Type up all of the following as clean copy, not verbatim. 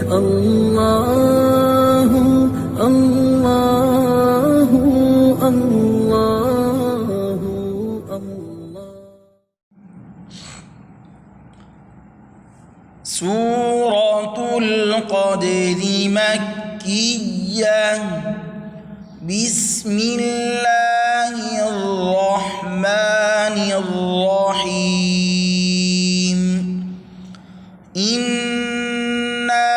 الله الله الله الله. سورة القدر مكية. بسم الله الرحمن الرحيم. إنا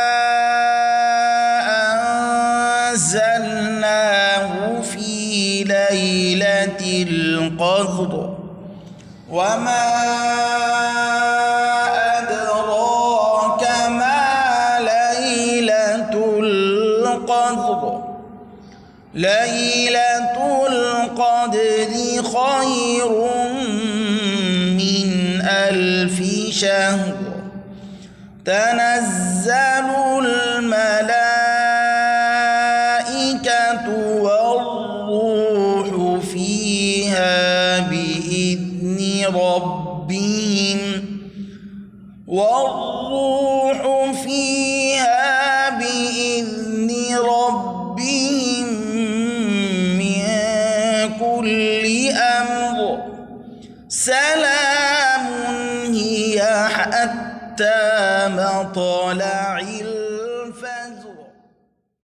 أنزلناه في ليلة القدر وما أدراك ما ليلة القدر. ليلة القدر خير من 1000 شهر. تنزل الملائكة والروح فيها بإذن ربهم من كل أمر. سلام هي حتى مطلع